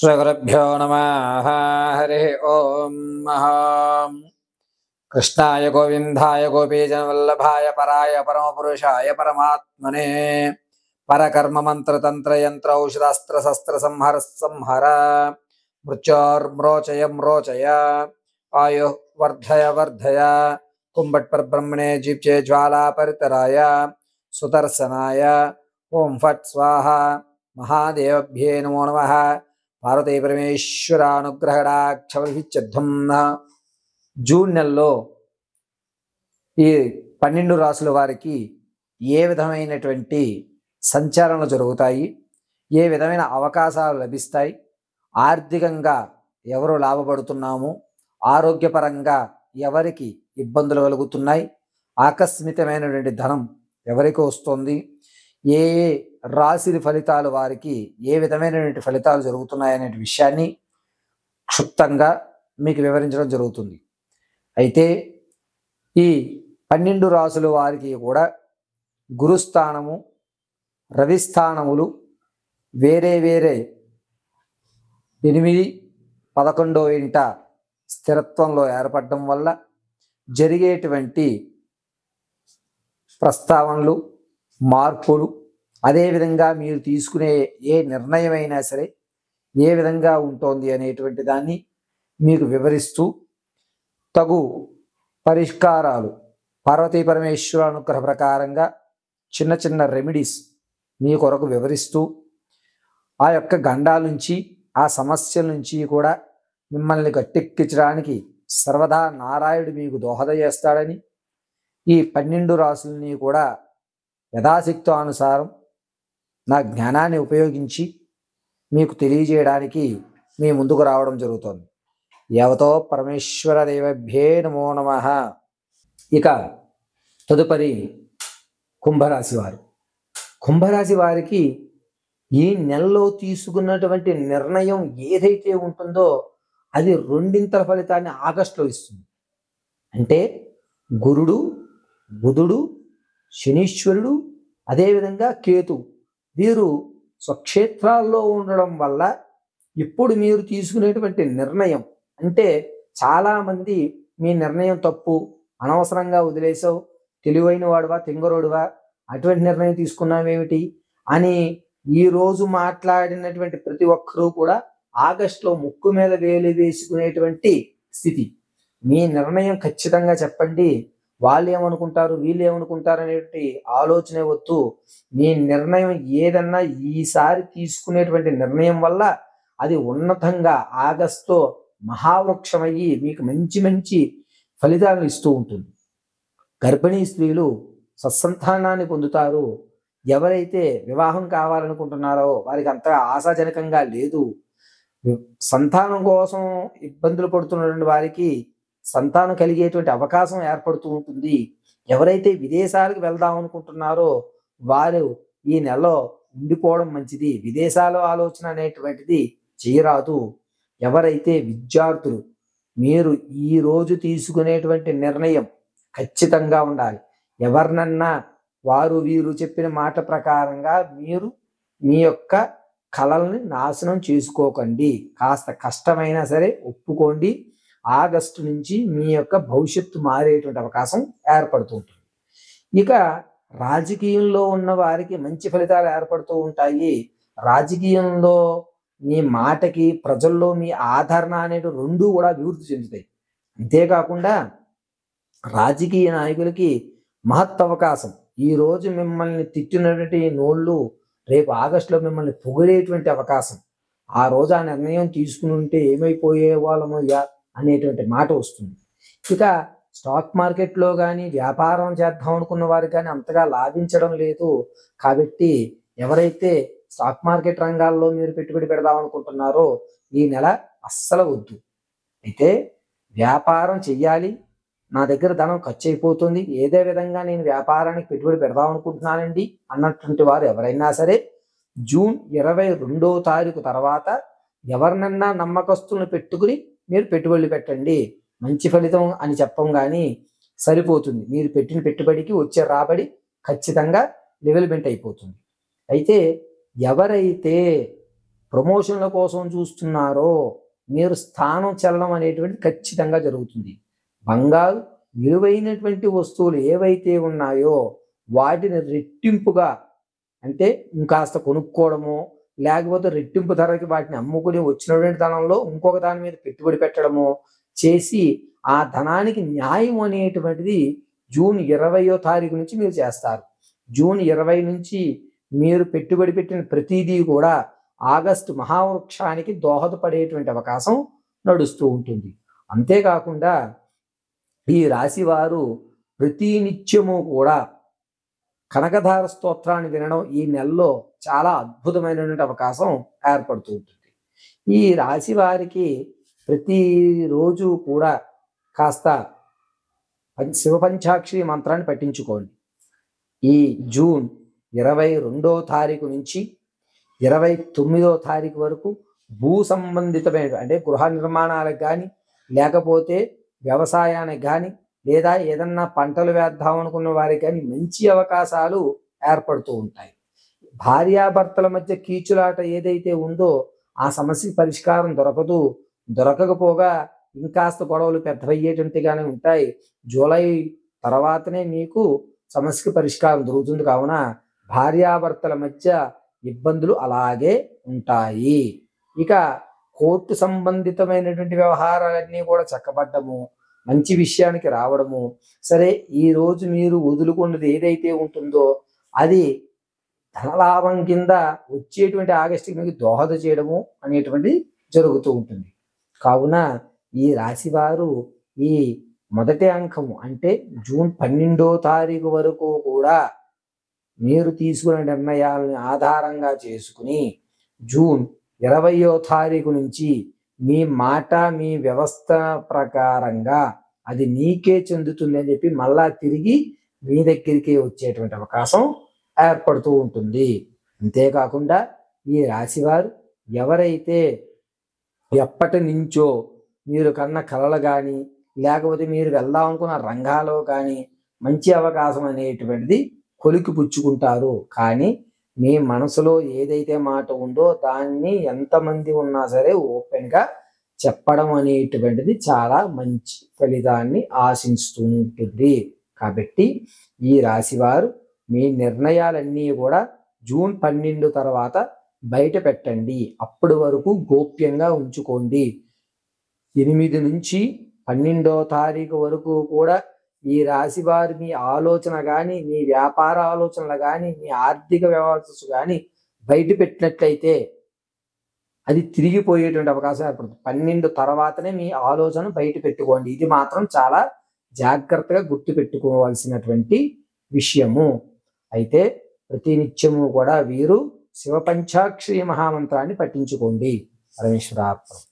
శ్రీగురుభ్యో నమః. హరి ఓం. కృష్ణాయ గోవిందాయ గోపీజనవల్లభాయ పరాయ పరమపురుషాయ పరమాత్మనే పరకర్మ మంత్రతంత్ర యంత్ర ఔషధాస్త్ర శస్త్ర సంహర సంహర మృత్యోర్మ్రోచయ మ్రోచయ ఆయు వర్ధయ వర్ధయ కుంభట్ పరబ్రహ్మణే జీప్చే జ్వాలా పరితరాయ సుదర్శనాయ ఓం ఫట్ స్వాహ. మహాదేవభ్యే నమో నమః. పార్వతీ పరమేశ్వరానుగ్రహడాక్షమభిచ్చధ్వం. జూన్ నెలలో ఈ 12 రాసుల వారికి ఏ విధమైనటువంటి సంచారణలు జరుగుతాయి, ఏ విధమైన అవకాశాలు లభిస్తాయి, ఆర్థికంగా ఎవరు లాభపడుతున్నాము, ఆరోగ్యపరంగా ఎవరికి ఇబ్బందులు కలుగుతున్నాయి, ఆకస్మికమైనటువంటి ధనం ఎవరికి వస్తుంది, ఏ ఏ రాశి ఫలితాలు వారికి ఏ విధమైనటువంటి ఫలితాలు జరుగుతున్నాయనే విషయాన్ని క్షుప్తంగా మీకు వివరించడం జరుగుతుంది. అయితే ఈ 12 రాసుల వారికి కూడా గురుస్థానము, రవిస్థానములు వేరే వేరే 8, 11వ ఇంట స్థిరత్వంలో ఏర్పడడం వల్ల జరిగేటువంటి ప్రస్తావనలు, మార్పులు, అదేవిధంగా మీరు తీసుకునే ఏ నిర్ణయమైనా సరే ఏ విధంగా ఉంటుంది అనేటువంటి దాన్ని మీకు వివరిస్తూ తగు పరిష్కారాలు పార్వతీ పరమేశ్వర అనుగ్రహ ప్రకారంగా చిన్న చిన్న రెమెడీస్ మీ కొరకు వివరిస్తూ ఆ యొక్క గండాల నుంచి, ఆ సమస్యల నుంచి కూడా మిమ్మల్ని గట్టెక్కించడానికి సర్వదా నారాయణుడు మీకు దోహద చేస్తాడని, ఈ 12 రాసులని కూడా యథాశక్తానుసారం నా జ్ఞానాన్ని ఉపయోగించి మీకు తెలియజేయడానికి మీ ముందుకు రావడం జరుగుతుంది. యావతో పరమేశ్వర దేవభ్యే నమో నమః. ఇక తదుపరి కుంభరాశి వారు. కుంభరాశి వారికి ఈ నెలలో తీసుకున్నటువంటి నిర్ణయం ఏదైతే ఉంటుందో అది 2 ఫలితాన్ని ఆగస్టులో ఇస్తుంది. అంటే గురుడు, బుధుడు, శనీశ్వరుడు, అదేవిధంగా కేతు వీరు స్వక్షేత్రాల్లో ఉండడం వల్ల ఇప్పుడు మీరు తీసుకునేటువంటి నిర్ణయం అంటే చాలామంది మీ నిర్ణయం తప్పు, అనవసరంగా వదిలేసావు, తెలివైన వాడువా తెంగరోడువా, అటువంటి నిర్ణయం తీసుకున్నావేమిటి అని ఈరోజు మాట్లాడినటువంటి ప్రతి ఒక్కరూ కూడా ఆగస్టులో ముక్కు మీద వేలు వేసుకునేటువంటి స్థితి. మీ నిర్ణయం ఖచ్చితంగా చెప్పండి, వాళ్ళు ఏమనుకుంటారు వీళ్ళు ఏమనుకుంటారు అనేటువంటి ఆలోచనే వద్దు. మీ నిర్ణయం ఏదన్నా ఈసారి తీసుకునేటువంటి నిర్ణయం వల్ల అది ఉన్నతంగా ఆగస్టులో మహావృక్షమయ్యి మీకు మంచి మంచి ఫలితాలను ఇస్తూ ఉంటుంది. గర్భిణీ స్త్రీలు సత్సంతానాన్ని పొందుతారు. ఎవరైతే వివాహం కావాలనుకుంటున్నారో వారికి అంతగా ఆశాజనకంగా లేదు, సంతానం కోసం ఇబ్బందులు పడుతున్నటువంటి వారికి సంతానం కలిగేటువంటి అవకాశం ఏర్పడుతూ ఉంటుంది. ఎవరైతే విదేశాలకు వెళ్దాం అనుకుంటున్నారో వారు ఈ నెలలో ఉండిపోవడం మంచిది, విదేశాల ఆలోచన అనేటువంటిది చేయరాదు. ఎవరైతే విద్యార్థులు మీరు ఈరోజు తీసుకునేటువంటి నిర్ణయం ఖచ్చితంగా ఉండాలి. ఎవరినన్నా వారు వీరు చెప్పిన మాట ప్రకారంగా మీరు మీ యొక్క కళల్ని నాశనం చేసుకోకండి. కాస్త కష్టమైనా సరే ఒప్పుకోండి. ఆగస్టు నుంచి మీ యొక్క భవిష్యత్తు మారేటువంటి అవకాశం ఏర్పడుతూ ఉంటుంది. ఇక రాజకీయంలో ఉన్న వారికి మంచి ఫలితాలు ఏర్పడుతూ ఉంటాయి. రాజకీయంలో మీ మాటకి ప్రజల్లో మీ ఆదరణ అనేవి 2 కూడా అభివృద్ధి చెందుతాయి. అంతేకాకుండా రాజకీయ నాయకులకి మహత్ అవకాశం. ఈరోజు మిమ్మల్ని తిట్టినటువంటి నోళ్ళు రేపు ఆగస్టులో మిమ్మల్ని పొగిడేటువంటి అవకాశం. ఆ రోజు ఆ నిర్ణయం తీసుకుని ఉంటే ఏమైపోయే వాళ్ళమో అనేటువంటి మాట వస్తుంది. ఇక స్టాక్ మార్కెట్లో కానీ వ్యాపారం చేద్దాం అనుకున్న వారు కానీ అంతగా లాభించడం లేదు. కాబట్టి ఎవరైతే స్టాక్ మార్కెట్ రంగాల్లో మీరు పెట్టుబడి పెడదాం అనుకుంటున్నారో ఈ నెల అస్సలు వద్దు. అయితే వ్యాపారం చెయ్యాలి, నా దగ్గర ధనం ఖర్చు అయిపోతుంది, ఏదే విధంగా నేను వ్యాపారానికి పెట్టుబడి పెడదాం అనుకుంటున్నానండి అన్నటువంటి వారు ఎవరైనా సరే జూన్ 22వ తారీఖు తర్వాత ఎవరినన్నా నమ్మకస్తులను పెట్టుకుని మీరు పెట్టుబడులు పెట్టండి, మంచి ఫలితం అని చెప్పం కానీ సరిపోతుంది. మీరు పెట్టిన పెట్టుబడికి వచ్చే రాబడి ఖచ్చితంగా డెవలప్మెంట్ అయిపోతుంది. అయితే ఎవరైతే ప్రమోషన్ల కోసం చూస్తున్నారో మీరు స్థానం చలనం అనేటువంటిది ఖచ్చితంగా జరుగుతుంది. బంగారు విలువైనటువంటి వస్తువులు ఏవైతే ఉన్నాయో వాటిని రెట్టింపుగా, అంటే ఇంకాస్త కొనుక్కోవడము, లేకపోతే రెట్టింపు ధరకి వాటిని అమ్ముకుని వచ్చినటువంటి ధనంలో ఇంకొక దాని మీద పెట్టుబడి పెట్టడము చేసి ఆ ధనానికి న్యాయం అనేటువంటిది జూన్ 20వ తారీఖు నుంచి మీరు చేస్తారు. జూన్ 20 నుంచి మీరు పెట్టుబడి పెట్టిన ప్రతిదీ కూడా ఆగస్టు మహావృక్షానికి దోహదపడేటువంటి అవకాశం నడుస్తూ ఉంటుంది. అంతేకాకుండా ఈ రాశి వారు ప్రతి నిత్యము కూడా కనకధార స్తోత్రాన్ని వినడం ఈ నెలలో చాలా అద్భుతమైనటువంటి అవకాశం ఏర్పడుతూ ఉంటుంది. ఈ రాశి వారికి ప్రతిరోజు కూడా కాస్త శివపంచాక్షరి మంత్రాన్ని పఠించుకోండి. ఈ జూన్ 22వ తారీఖు నుంచి 29వ తారీఖు వరకు భూ సంబంధితమైన, అంటే గృహ నిర్మాణాలకు కానీ, లేకపోతే వ్యవసాయానికి కానీ, లేదా ఏదన్నా పంటలు వేద్దాం అనుకున్న వారికి కానీ మంచి అవకాశాలు ఏర్పడుతూ ఉంటాయి. భార్యాభర్తల మధ్య కీచులాట ఏదైతే ఉందో ఆ సమస్యకి పరిష్కారం దొరకకపోగా ఇంకాస్త గొడవలు పెద్దవయ్యేటువంటిగానే ఉంటాయి. జూలై తర్వాతనే మీకు సమస్యకి పరిష్కారం దొరుకుతుంది. కావున భార్యాభర్తల మధ్య ఇబ్బందులు అలాగే ఉంటాయి. ఇక కోర్టు సంబంధితమైనటువంటి వ్యవహారాలన్నీ కూడా చక్కబడ్డము, మంచి విషయానికి రావడము. సరే, ఈ రోజు మీరు వదులుకున్నది ఏదైతే ఉంటుందో అది ధనలాభం కింద వచ్చేటువంటి ఆగస్టుకి మీకు దోహద చేయడము అనేటువంటి జరుగుతూ ఉంటుంది. కావున ఈ రాశి వారు ఈ మొదటి అంకము, అంటే జూన్ 12వ తారీఖు వరకు కూడా మీరు తీసుకునే నిర్ణయాలను ఆధారంగా చేసుకుని జూన్ 20వ తారీఖు నుంచి మీ మాట, మీ వ్యవస్థ ప్రకారంగా అది నీకే చెందుతుంది అని చెప్పి మళ్ళా తిరిగి మీ దగ్గరికి వచ్చేటువంటి అవకాశం ఏర్పడుతూ ఉంటుంది. అంతేకాకుండా ఈ రాశివారు ఎవరైతే ఎప్పటి నుంచో మీరు కన్న కలలు కానీ, లేకపోతే మీరు వెళ్దాం అనుకున్న రంగాల్లో కానీ మంచి అవకాశం అనేటువంటిది కొలికి పుచ్చుకుంటారు. కానీ మీ మనసులో ఏదైతే మాట ఉందో దాన్ని ఎంతమంది ఉన్నా సరే ఓపెన్గా చెప్పడం అనేటువంటిది చాలా మంచి ఫలితాన్ని ఆశిస్తూ ఉంటుంది. కాబట్టి ఈ రాశివారు మీ నిర్ణయాలన్నీ కూడా జూన్ 12 తర్వాత బయట పెట్టండి. అప్పటి వరకు గోప్యంగా ఉంచుకోండి. 8 నుంచి 12వ తారీఖు వరకు కూడా ఈ రాశి వారి మీ ఆలోచన కానీ, మీ వ్యాపార ఆలోచనలు కానీ, మీ ఆర్థిక వ్యవస్థ కానీ బయట పెట్టినట్లయితే అది తిరిగిపోయేటువంటి అవకాశం ఏర్పడుతుంది. 12 తర్వాతనే మీ ఆలోచన బయట పెట్టుకోండి. ఇది మాత్రం చాలా జాగ్రత్తగా గుర్తు పెట్టుకోవాల్సినటువంటి విషయము. అయితే ప్రతి నిత్యము కూడా వీరు శివ పంచాక్షరి మహామంత్రాన్ని పఠించుకోండి. పరమేశ్వరార్పణం.